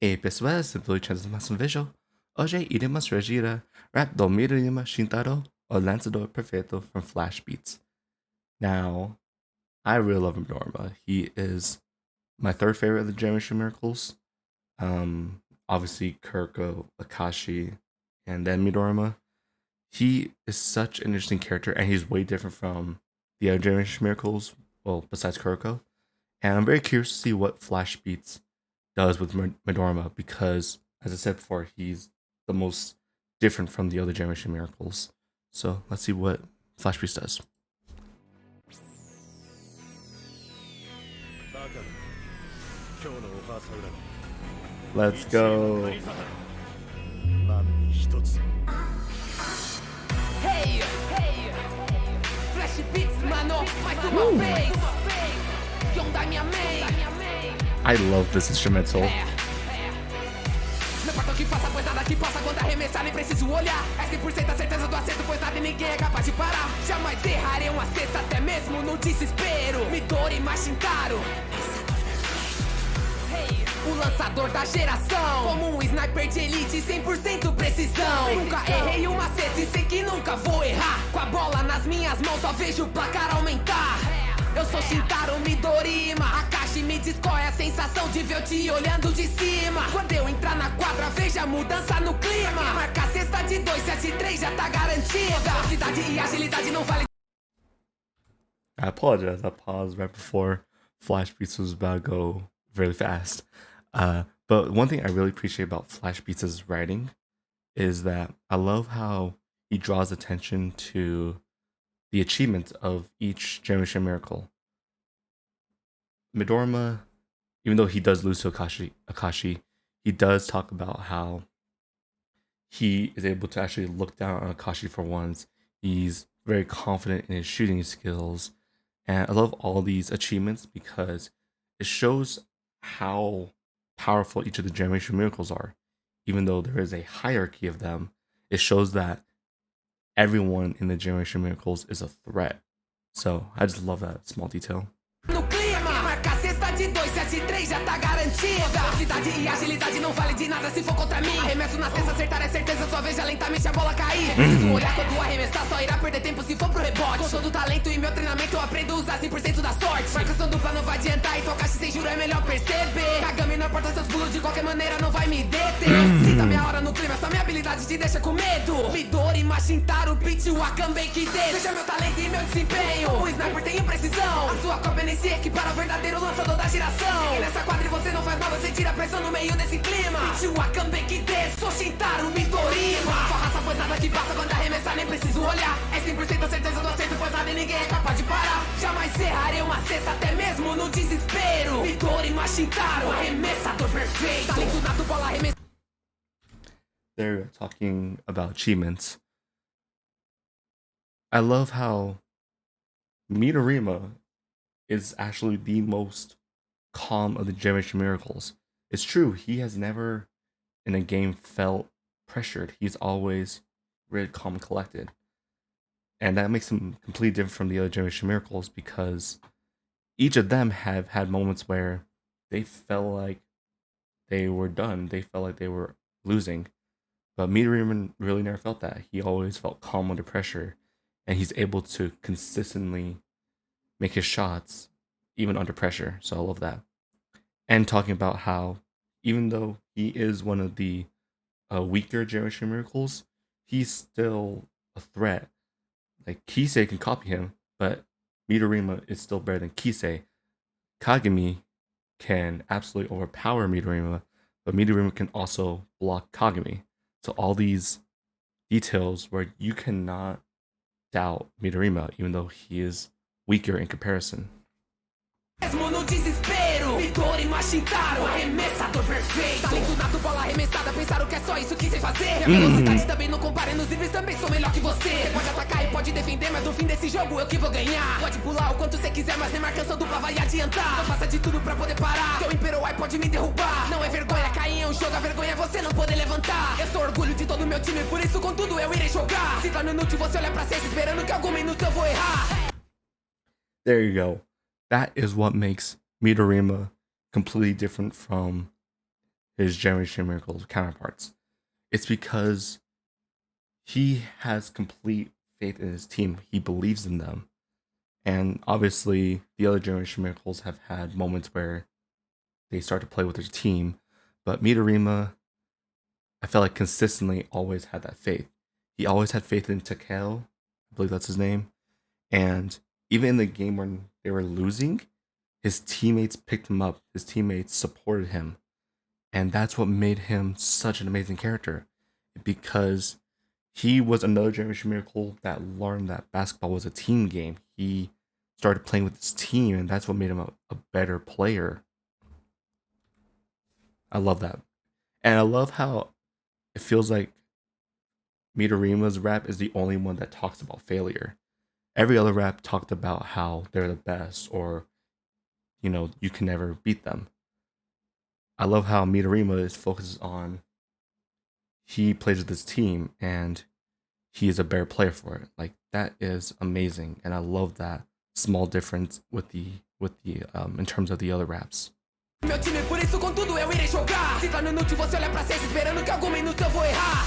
E pessoal, sempre chance mais um vídeo. Hoje iremos reagir a rap do Midorima Shintaro, o Lançador Perfeito from Flash Beats. Now, I really love Midorima. He is my third favorite of the Generation Miracles. Obviously Kurko, Akashi, and then Midorima. He is such an interesting character, and he's way different from the other Generation Miracles, well, besides Kurko. And I'm very curious to see what Flash Beats does with Midorima, because, as I said before, he's the most different from the other Generation Miracles. So let's see what Flash Beats does. Let's go. Hey, hey, Flash Beats, mano, mais uma vez. Yon da minha main. I love this instrumental. Não importa o que faça, pois nada que possa quando arremessar, nem preciso olhar. É 100% a certeza do acerto, pois nada e ninguém é capaz de parar. Jamais errarei uma cesta, até mesmo no desespero. Midorima Shintaro, o lançador da geração, como um sniper de elite, 100% precisão. Nunca errei uma cesta e sei que nunca vou errar. Com a bola nas minhas mãos só vejo o placar aumentar. Eu sou Shintaro Midorima, Akashi me descoe a sensação de ver eu te olhando de cima. Quando eu entrar na quadra, veja a mudança no clima. Marca a cesta de 2, 7, 3 já tá garantida. Velocidade e agilidade não vale. I apologize, I paused right before Flash Beats was about to go really fast. But one thing I really appreciate about Flash Beats' writing is that I love how he draws attention to the achievements of each Generation Miracle. Midorima, even though he does lose to Akashi, he does talk about how he is able to actually look down on Akashi for once. He's very confident in his shooting skills. And I love all these achievements because it shows how powerful each of the Generation Miracles are. Even though there is a hierarchy of them, it shows that everyone in the Generation Miracles is a threat. So I just love that small detail. De 2, 7, 3 já tá garantida. Velocidade e agilidade não vale de nada se for contra mim. Arremesso na cesta, acertar é certeza, só veja lentamente a bola cair. Preciso olhar quando arremessar, só irá perder tempo se for pro rebote. Com todo o talento e meu treinamento eu aprendo a usar 100% da sorte. Marcação dupla não vai adiantar e tocar sem juro é melhor perceber. Kagami não importa seus pulos, de qualquer maneira não vai me deter. Sinta minha hora no clima, só minha habilidade te deixa com medo. Midorima Shintaro, beat o Akambei que deixa. Veja meu talento e meu desempenho. O sniper tem precisão. A sua cópia nem se equipara ao verdadeiro lançador da geração. E nessa quadra você não faz mal, você tira a pressão no meio desse clima. Beat o Akambei que desce, sou Shintaro Midorima. Só raça, pois nada que passa quando arremessar, nem preciso olhar. É 100% a certeza do acerto, pois nada e ninguém é capaz de parar. Jamais errarei uma cesta, até mesmo no desespero. Midorima Shintaro, arremessador perfeito. Talento nato, bola arremessada. They're talking about achievements. I love how Midorima is actually the most calm of the Generation Miracles. It's true, he has never in a game felt pressured. He's always really calm and collected. And that makes him completely different from the other Generation Miracles because each of them have had moments where they felt like they were done. They felt like they were losing. But Midorima really never felt that. He always felt calm under pressure. And he's able to consistently make his shots even under pressure. So I love that. And talking about how even though he is one of the weaker Generation Miracles, he's still a threat. Like Kisei can copy him, but Midorima is still better than Kisei. Kagami can absolutely overpower Midorima, but Midorima can also block Kagami. So all these details where you cannot doubt Midorima, even though he is weaker in comparison. Mesmo no desespero, Midorima Shintaro, arremessador perfeito. Talento nato, bola arremessada, pensaram que é só isso que sei fazer. Minha velocidade também não compara, nos livros também sou melhor que você. Pode atacar e pode defender, mas no fim desse jogo eu que vou ganhar. Pode pular o quanto você quiser, mas nem marcação dupla vai adiantar. Não faça de tudo pra poder parar, seu Impero Ai pode me derrubar. Não é vergonha cair em um jogo, a vergonha é você não poder levantar. Eu sou orgulho de todo o meu time, por isso com tudo eu irei jogar. Se torna inútil você olhar pra cesta esperando que algum minuto eu vou errar. There you go. That is what makes Midorima completely different from his Generation Miracles counterparts. It's because he has complete faith in his team. He believes in them. And obviously, the other Generation Miracles have had moments where they start to play with their team. But Midorima, I felt like consistently always had that faith. He always had faith in Takel, I believe that's his name. And even in the game when they were losing, his teammates picked him up. His teammates supported him. And that's what made him such an amazing character. Because he was another Generation Miracle that learned that basketball was a team game. He started playing with his team, and that's what made him a better player. I love that. And I love how it feels like Midorima's rap is the only one that talks about failure. Every other rap talked about how they're the best or, you can never beat them. I love how Midorima is focused on he plays with his team and he is a better player for it. Like that is amazing, and I love that small difference with the in terms of the other raps. Meu time, por isso com tudo eu irei jogar. Se torna inútil você olhar pra cesta esperando que algum minuto eu vou errar.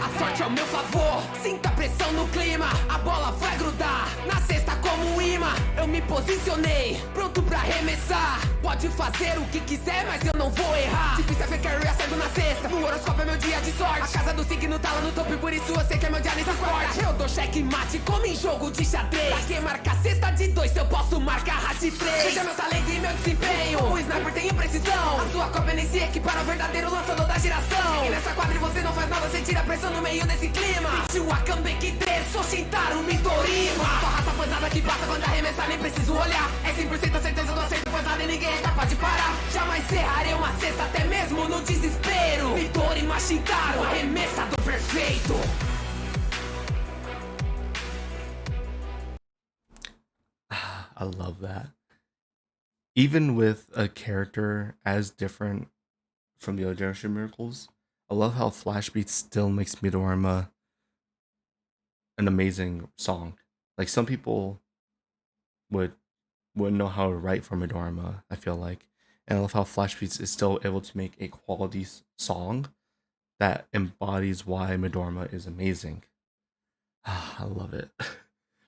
A sorte ao meu favor, sinta a pressão no clima. A bola vai grudar na cesta como um imã. Eu me posicionei, pronto pra arremessar. Pode fazer o que quiser, mas eu não vou errar. Difícil é ver Carrie acerto na cesta. No horóscopo é meu dia de sorte. A casa do signo tá lá no topo e por isso eu sei que é meu dia nesse esporte. Eu dou cheque mate como em jogo de xadrez. Pra quem marca cesta de 2, eu posso marcar a de 3. Veja meu talento e meu desempenho. O sniper tem precisão. A sua cópia nem se equipara ao verdadeiro lançador da geração. E nessa quadra você não faz nada, você tira a pressão no meio desse clima. Sentiu a KNB 3, sou Shintaro, Midorima. Só raça pois nada que passa quando arremessar, nem preciso olhar. É 100% a certeza do acerto, pois nada e ninguém é capaz de parar. Jamais errarei uma cesta, até mesmo no desespero. Midorima Shintaro, arremessador perfeito. I love that. Even with a character as different from the other Generation Miracles, I love how Flash Beat still makes Midorima an amazing song. Like some people wouldn't know how to write for Midorima, I feel like. And I love how Flash Beats is still able to make a quality song that embodies why Midorima is amazing. I love it.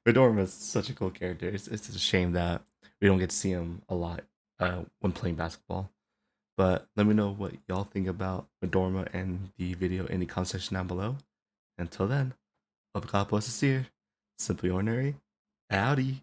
Midorima is such a cool character. It's a shame that we don't get to see him a lot when playing basketball. But let me know what y'all think about Midorima and the video in the comment section down below. Until then, hope God bless us here. Simply Ordinary. Howdy.